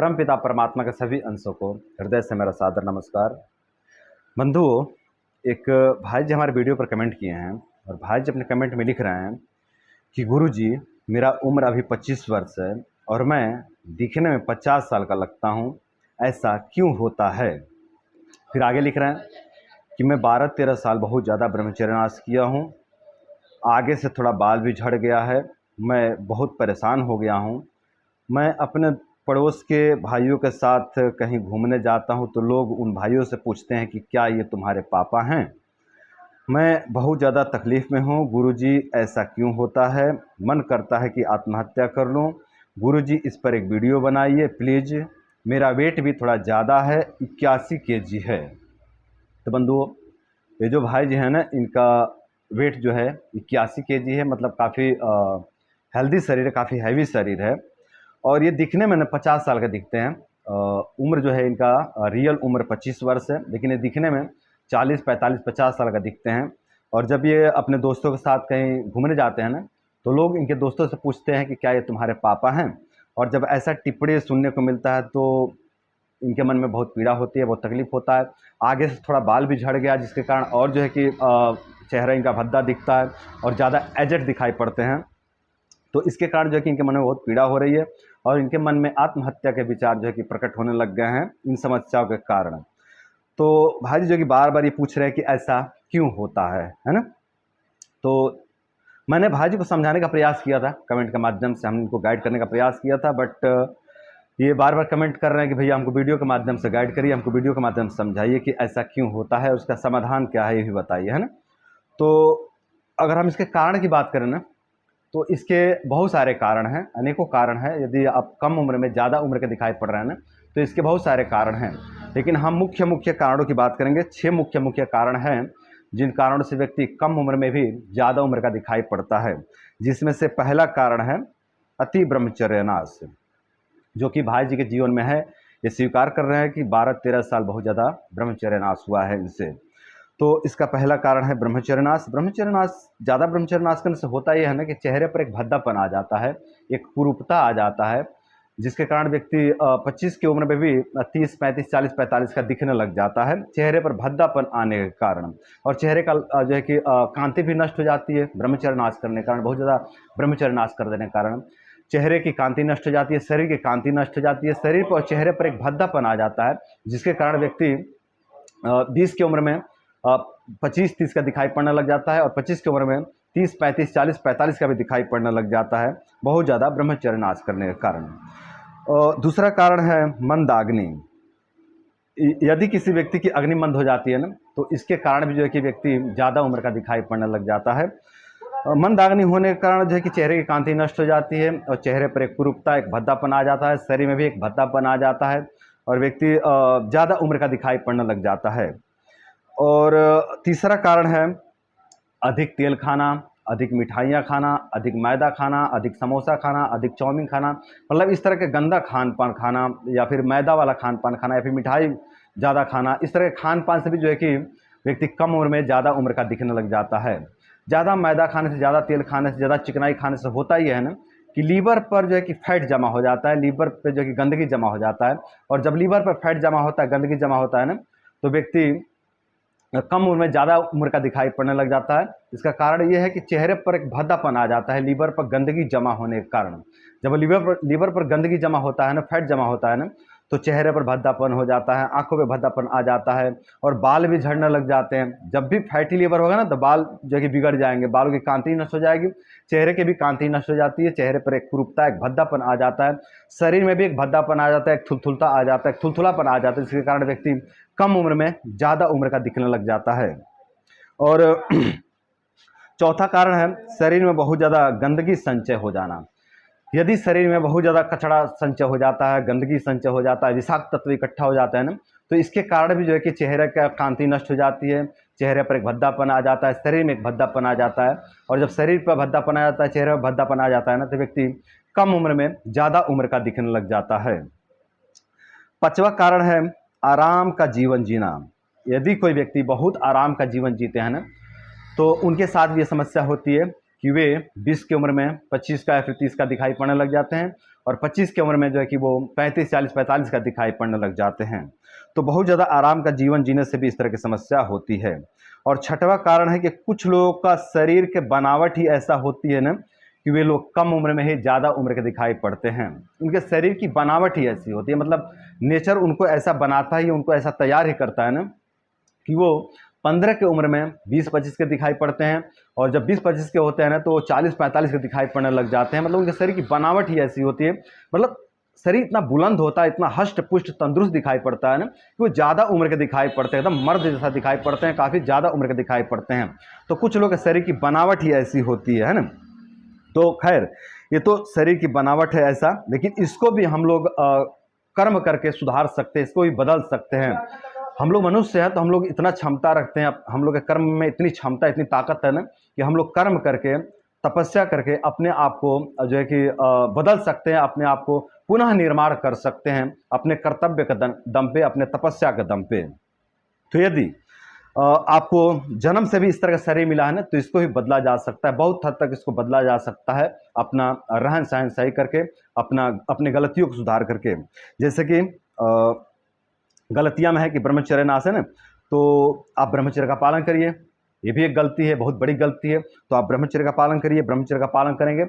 परमपिता परमात्मा के सभी अंशों को हृदय से मेरा सादर नमस्कार। बंधुओं, एक भाई जी हमारे वीडियो पर कमेंट किए हैं और भाई जी अपने कमेंट में लिख रहे हैं कि गुरुजी, मेरा उम्र अभी 25 वर्ष है और मैं दिखने में 50 साल का लगता हूँ, ऐसा क्यों होता है। फिर आगे लिख रहे हैं कि मैं 12-13 साल बहुत ज़्यादा ब्रह्मचर्यनाश किया हूँ, आगे से थोड़ा बाल भी झड़ गया है, मैं बहुत परेशान हो गया हूँ। मैं अपने पड़ोस के भाइयों के साथ कहीं घूमने जाता हूँ तो लोग उन भाइयों से पूछते हैं कि क्या ये तुम्हारे पापा हैं। मैं बहुत ज़्यादा तकलीफ़ में हूँ गुरुजी, ऐसा क्यों होता है। मन करता है कि आत्महत्या कर लूँ। गुरुजी, इस पर एक वीडियो बनाइए प्लीज़। मेरा वेट भी थोड़ा ज़्यादा है, 81 केजी है। तो बंधुओं, ये जो भाई जी हैं ना, इनका वेट जो है 81 केजी है, मतलब काफ़ी हेल्दी शरीर है, काफ़ी हैवी शरीर है। और ये दिखने में ना 50 साल के दिखते हैं। उम्र जो है इनका रियल उम्र 25 वर्ष है, लेकिन ये दिखने में 40, 45, 50 साल का दिखते हैं। और जब ये अपने दोस्तों के साथ कहीं घूमने जाते हैं ना, तो लोग इनके दोस्तों से पूछते हैं कि क्या ये तुम्हारे पापा हैं। और जब ऐसा टिप्पणी सुनने को मिलता है तो इनके मन में बहुत पीड़ा होती है, बहुत तकलीफ़ होता है। आगे से थोड़ा बाल भी झड़ गया, जिसके कारण और जो है कि चेहरा इनका भद्दा दिखता है और ज़्यादा एजेड दिखाई पड़ते हैं। तो इसके कारण जो है कि इनके मन में बहुत पीड़ा हो रही है और इनके मन में आत्महत्या के विचार जो है कि प्रकट होने लग गए हैं इन समस्याओं के कारण। तो भाई जी जो कि बार बार ये पूछ रहे हैं कि ऐसा क्यों होता है ना। तो मैंने भाई जी को समझाने का प्रयास किया था, कमेंट के माध्यम से हमने इनको गाइड करने का प्रयास किया था, बट ये बार बार कमेंट कर रहे हैं कि भैया हमको वीडियो के माध्यम से गाइड करिए, हमको वीडियो के माध्यम से समझाइए कि ऐसा क्यों होता है, उसका समाधान क्या है, ये भी बताइए, है ना। तो अगर हम इसके कारण की बात करें ना, तो इसके बहुत सारे कारण हैं, अनेकों कारण हैं। यदि आप कम उम्र में ज़्यादा उम्र के दिखाई पड़ रहे हैं ना, तो इसके बहुत सारे कारण हैं, लेकिन हम मुख्य कारणों की बात करेंगे। 6 मुख्य कारण हैं जिन कारणों से व्यक्ति कम उम्र में भी ज़्यादा उम्र का दिखाई पड़ता है, जिसमें से पहला कारण है अति ब्रह्मचर्यनाश, जो कि भाई जी के जीवन में है। ये स्वीकार कर रहे हैं कि 12-13 साल बहुत ज़्यादा ब्रह्मचर्यनाश हुआ है इनसे। तो इसका पहला कारण है ब्रह्मचर्यनाश। ज़्यादा ब्रह्मचर्यनाश करने से होता यह है ना कि चेहरे पर एक भद्दापन आ जाता है, एक कुरूपता आ जाता है, जिसके कारण व्यक्ति 25 की उम्र में भी 30, 35, 40, 45 का दिखने लग जाता है, चेहरे पर भद्दापन आने के कारण। और चेहरे का जो है कि कांति भी नष्ट हो जाती है ब्रह्मचर्यनाश करने के कारण। बहुत ज़्यादा ब्रह्मचर्यनाश कर देने के कारण चेहरे की कांति नष्ट हो जाती है, शरीर की कांति नष्ट हो जाती है, शरीर पर और चेहरे पर एक भद्दापन आ जाता है, जिसके कारण व्यक्ति 20 की उम्र में 25-30 का दिखाई पड़ने लग जाता है और 25 की उम्र में 30, 35, 40, 45 का भी दिखाई पड़ने लग जाता है, बहुत ज़्यादा ब्रह्मचर्यनाश करने के कारण। दूसरा कारण है मंदाग्नि। यदि किसी व्यक्ति की अग्नि मंद हो जाती है ना, तो इसके कारण भी जो है कि व्यक्ति ज़्यादा उम्र का दिखाई पड़ने लग जाता है। मंदाग्नि होने के कारण जो है कि चेहरे की कांति नष्ट हो जाती है और चेहरे पर एक कुरूपता, एक भद्दापन आ जाता है, शरीर में भी एक भद्दापन आ जाता है और व्यक्ति ज़्यादा उम्र का दिखाई पड़ने लग जाता है। और तीसरा कारण है अधिक तेल खाना, अधिक मिठाइयाँ खाना, अधिक मैदा खाना, अधिक समोसा खाना, अधिक चाउमीन खाना, मतलब इस तरह के गंदा खान पान खाना या फिर मैदा वाला खान पान खाना या फिर मिठाई ज़्यादा खाना। इस तरह के खान पान से भी जो है कि व्यक्ति कम उम्र में ज़्यादा उम्र का दिखने लग जाता है। ज़्यादा मैदा खाने से, ज़्यादा तेल खाने से, ज़्यादा चिकनाई खाने से होता ही है ना कि लीवर पर जो है कि फैट जमा हो जाता है, लीवर पर जो है कि गंदगी जमा हो जाता है। और जब लीवर पर फैट जमा होता है, गंदगी जमा होता है ना, तो व्यक्ति कम उम्र में ज़्यादा उम्र का दिखाई पड़ने लग जाता है। इसका कारण ये है कि चेहरे पर एक भद्दापन आ जाता है, लीवर पर गंदगी जमा होने के कारण। जब लीवर पर गंदगी जमा होता है ना, फैट जमा होता है ना, तो चेहरे पर भद्दापन हो जाता है, आंखों पे भद्दापन आ जाता है और बाल भी झड़ने लग जाते हैं। जब भी फैटी लीवर होगा ना, तो बाल जो है कि बिगड़ जाएंगे, बालों की कांति नष्ट हो जाएगी, चेहरे की भी कांति नष्ट हो जाती है, चेहरे पर एक कुरूपता, एक भद्दापन आ जाता है, शरीर में भी एक भद्दापन आ जाता है, एक थुलथुलता आ जाता है, एक थुलथुलापन आ जाता है, जिसके कारण व्यक्ति कम उम्र में ज़्यादा उम्र का दिखने लग जाता है। और चौथा कारण है शरीर में बहुत ज़्यादा गंदगी संचय हो जाना। यदि शरीर में बहुत ज़्यादा कचरा संचय हो जाता है, गंदगी संचय हो जाता है, विषाक्त तत्व इकट्ठा हो जाता है ना, तो इसके कारण भी जो है कि चेहरे का कांति नष्ट हो जाती है, चेहरे पर एक भद्दापन आ जाता है, शरीर में एक भद्दापन आ जाता है। और जब शरीर पर भद्दापन आ जाता है, चेहरे पर भद्दापन आ जाता है ना, तो व्यक्ति कम उम्र में ज़्यादा उम्र का दिखने लग जाता है। पांचवा कारण है आराम का जीवन जीना। यदि कोई व्यक्ति बहुत आराम का जीवन जीते हैं ना, तो उनके साथ भी ये समस्या होती है कि वे 20 की उम्र में 25 का या फिर 30 का दिखाई पड़ने लग जाते हैं और 25 की उम्र में जो है कि वो 35, 40, 45 का दिखाई पड़ने लग जाते हैं। तो बहुत ज़्यादा आराम का जीवन जीने से भी इस तरह की समस्या होती है। और छठवां कारण है कि कुछ लोगों का शरीर के बनावट ही ऐसा होती है ना कि वे लोग कम उम्र में ही ज़्यादा उम्र के दिखाई पड़ते हैं। उनके शरीर की बनावट ही ऐसी होती है, मतलब नेचर उनको ऐसा बनाता ही, उनको ऐसा तैयार ही करता है ना कि वो 15 की उम्र में 20-25 के दिखाई पड़ते हैं, और जब 20-25 के होते हैं ना तो 40-45 के दिखाई पड़ने लग जाते हैं। मतलब उनके शरीर की बनावट ही ऐसी होती है, मतलब शरीर इतना बुलंद होता है, इतना हष्ट पुष्ट तंदुरुस्त दिखाई पड़ता है ना कि वो ज़्यादा उम्र के दिखाई पड़ते हैं, एकदम मर्द जैसा दिखाई पड़ते हैं, काफ़ी ज़्यादा उम्र के दिखाई पड़ते हैं। तो कुछ लोग के शरीर की बनावट ही ऐसी होती है ना। तो खैर, ये तो शरीर की बनावट है ऐसा, लेकिन इसको भी हम लोग कर्म करके सुधार सकते हैं, इसको भी बदल सकते हैं। हम लोग मनुष्य हैं तो हम लोग इतना क्षमता रखते हैं, हम लोग के कर्म में इतनी क्षमता, इतनी ताकत है ना कि हम लोग कर्म करके, तपस्या करके अपने आप को जो है कि बदल सकते हैं, अपने आप को पुनः निर्माण कर सकते हैं अपने कर्तव्य के दम पे, अपने तपस्या के दम पे। तो यदि आपको जन्म से भी इस तरह का शरीर मिला है ना तो इसको भी बदला जा सकता है, बहुत हद तक इसको बदला जा सकता है अपना रहन सहन सही करके, अपने गलतियों को सुधार करके। जैसे कि गलतियां में है कि ब्रह्मचर्य नाश है ना, तो आप ब्रह्मचर्य का पालन करिए, ये भी एक गलती है, बहुत बड़ी गलती है। तो आप ब्रह्मचर्य का पालन करिए, ब्रह्मचर्य का पालन करेंगे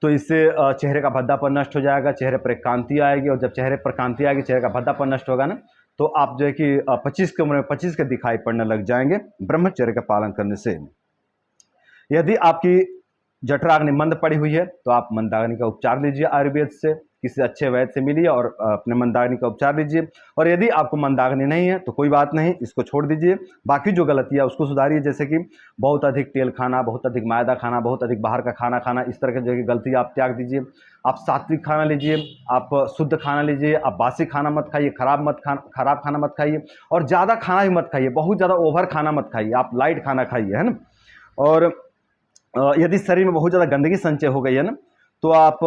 तो इससे चेहरे का भद्दापन नष्ट हो जाएगा, चेहरे पर एक कांति आएगी, और जब चेहरे पर कांति आएगी, चेहरे का भद्दापन नष्ट होगा ना, तो आप जो है कि 25 की उम्र में 25 के दिखाई पड़ने लग जाएंगे ब्रह्मचर्य का पालन करने से। यदि आपकी जठराग्नि मंद पड़ी हुई है तो आप मंदाग्नि का उपचार लीजिए, आयुर्वेद से किसी अच्छे वैद्य से मिलिए और अपने मंदाग्नि का उपचार लीजिए। और यदि आपको मंदाग्नि नहीं है तो कोई बात नहीं, इसको छोड़ दीजिए, बाकी जो गलतियाँ उसको सुधारिए। जैसे कि बहुत अधिक तेल खाना, बहुत अधिक मैदा खाना, बहुत अधिक बाहर का खाना खाना, इस तरह की जो गलती आप त्याग दीजिए। आप सात्विक खाना लीजिए, आप शुद्ध खाना लीजिए, आप बासी खाना मत खाइए, खराब खाना मत खाइए, और ज़्यादा खाना भी मत खाइए, बहुत ज़्यादा ओवर खाना मत खाइए, आप लाइट खाना खाइए, है ना। और यदि शरीर में बहुत ज़्यादा गंदगी संचय हो गई है ना तो आप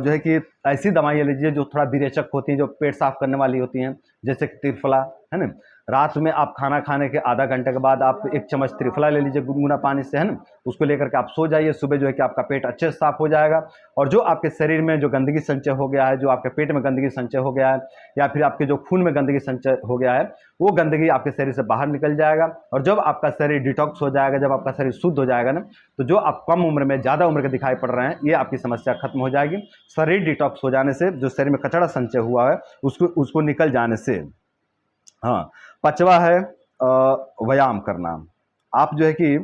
जो है कि ऐसी दवाइयाँ लीजिए जो थोड़ा विरेचक होती हैं, जो पेट साफ करने वाली होती हैं, जैसे कि त्रिफला, है ना। रात में आप खाना खाने के आधा घंटे के बाद आप 1 चम्मच त्रिफला ले लीजिए गुनगुना पानी से, है ना। उसको लेकर के आप सो जाइए, सुबह जो है कि आपका पेट अच्छे से साफ हो जाएगा, और जो आपके शरीर में जो गंदगी संचय हो गया है, जो आपके पेट में गंदगी संचय हो गया है, या फिर आपके जो खून में गंदगी संचय हो गया है, वो गंदगी आपके शरीर से बाहर निकल जाएगा। और जब आपका शरीर डिटॉक्स हो जाएगा, जब आपका शरीर शुद्ध हो जाएगा ना, तो जो आप कम उम्र में ज़्यादा उम्र के दिखाई पड़ रहे हैं, ये आपकी समस्या खत्म हो जाएगी। शरीर डिटॉक्स हो जाने से, जो शरीर में कचरा संचय हुआ है उसको निकल जाने से। हाँ, 5वां है व्यायाम करना। आप जो है कि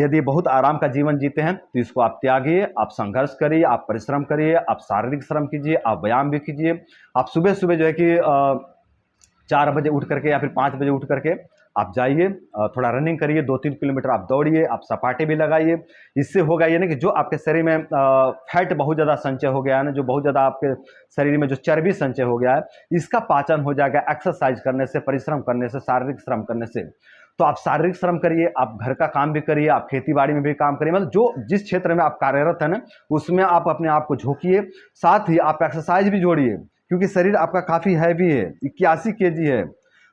यदि बहुत आराम का जीवन जीते हैं तो इसको आप त्यागिए, आप संघर्ष करिए, आप परिश्रम करिए, आप शारीरिक श्रम कीजिए, आप व्यायाम भी कीजिए। आप सुबह सुबह जो है कि 4 बजे उठ करके या फिर 5 बजे उठ करके आप जाइए, थोड़ा रनिंग करिए, 2-3 किलोमीटर आप दौड़िए, आप सपाटे भी लगाइए। इससे होगा ये ना कि जो आपके शरीर में फैट बहुत ज़्यादा संचय हो गया है ना, जो बहुत ज़्यादा आपके शरीर में जो चर्बी संचय हो गया है, इसका पाचन हो जाएगा एक्सरसाइज करने से, परिश्रम करने से, शारीरिक श्रम करने से। तो आप शारीरिक श्रम करिए, आप घर का काम भी करिए, आप खेती बाड़ी में भी काम करिए, मतलब जो जिस क्षेत्र में आप कार्यरत है ना उसमें आप अपने आप को झोंकिए। साथ ही आप एक्सरसाइज भी जोड़िए, क्योंकि शरीर आपका काफ़ी हैवी है, 81 केजी है।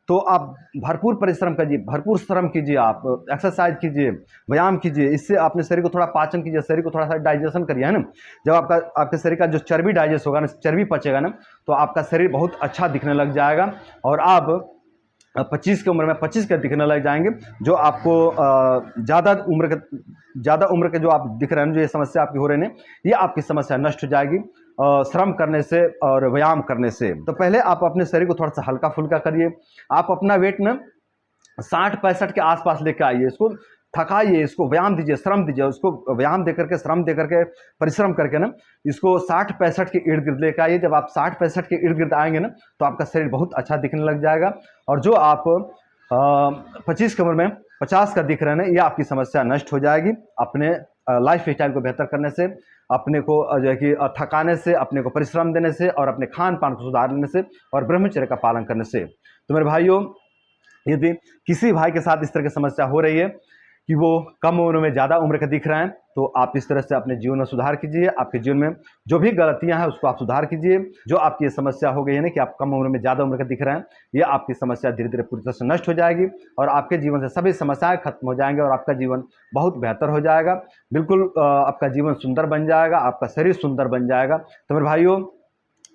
तो आप भरपूर परिश्रम कीजिए, भरपूर श्रम कीजिए, आप एक्सरसाइज कीजिए, व्यायाम कीजिए। इससे अपने शरीर को थोड़ा पाचन कीजिए, शरीर को थोड़ा सा डाइजेशन करिए, है ना। जब आपके शरीर का जो चर्बी डाइजेस्ट होगा ना, चर्बी पचेगा ना, तो आपका शरीर बहुत अच्छा दिखने लग जाएगा, और आप 25 की उम्र में 25 के दिखने लग जाएंगे। जो आपको ज़्यादा उम्र के जो आप दिख रहे हैं, जो ये समस्या आपकी हो रही है, ये आपकी समस्या नष्ट हो जाएगी श्रम करने से और व्यायाम करने से। तो पहले आप अपने शरीर को थोड़ा सा हल्का फुल्का करिए। आप अपना वेट ना 60-65 के आसपास लेके आइए, इसको थकाइए, इसको व्यायाम दीजिए, श्रम दीजिए, उसको व्यायाम दे करके, श्रम दे करके, परिश्रम करके ना इसको 60-65 के इर्द गिर्द लेकर आइए। जब आप 60-65 के इर्द गिर्द आएंगे ना तो आपका शरीर बहुत अच्छा दिखने लग जाएगा, और जो आप 25 की उम्र में 50 का दिख रहे हैं, ये आपकी समस्या नष्ट हो जाएगी अपने लाइफ स्टाइल को बेहतर करने से, अपने को जो है कि थकाने से, अपने को परिश्रम देने से, और अपने खान पान को सुधारने से, और ब्रह्मचर्य का पालन करने से। तो मेरे भाइयों, यदि किसी भाई के साथ इस तरह की समस्या हो रही है कि वो कम उम्र में ज़्यादा उम्र का दिख रहे हैं, तो आप इस तरह से अपने जीवन में सुधार कीजिए। आपके जीवन में जो भी गलतियां हैं उसको आप सुधार कीजिए। जो आपकी ये समस्या हो गई है ना कि आप कम उम्र में ज़्यादा उम्र का दिख रहे हैं, ये आपकी समस्या धीरे धीरे पूरी तरह से नष्ट हो जाएगी और आपके जीवन से सभी समस्याएं खत्म हो जाएंगे और आपका जीवन बहुत बेहतर हो जाएगा। बिल्कुल आपका जीवन सुंदर बन जाएगा, आपका शरीर सुंदर बन जाएगा। तो मेरे भाइयों,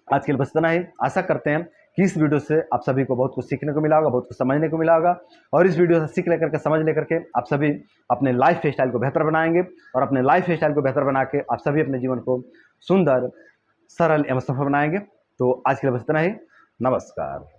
आज के लिए बस इतना ही। आशा करते हैं कि इस वीडियो से आप सभी को बहुत कुछ सीखने को मिला होगा, बहुत कुछ समझने को मिला होगा और इस वीडियो से सीख लेकर के, समझ लेकर के आप सभी अपने लाइफ स्टाइल को बेहतर बनाएंगे और अपने लाइफ स्टाइल को बेहतर बना के आप सभी अपने जीवन को सुंदर, सरल एवं सफल बनाएंगे। तो आज के लिए बस इतना ही। नमस्कार।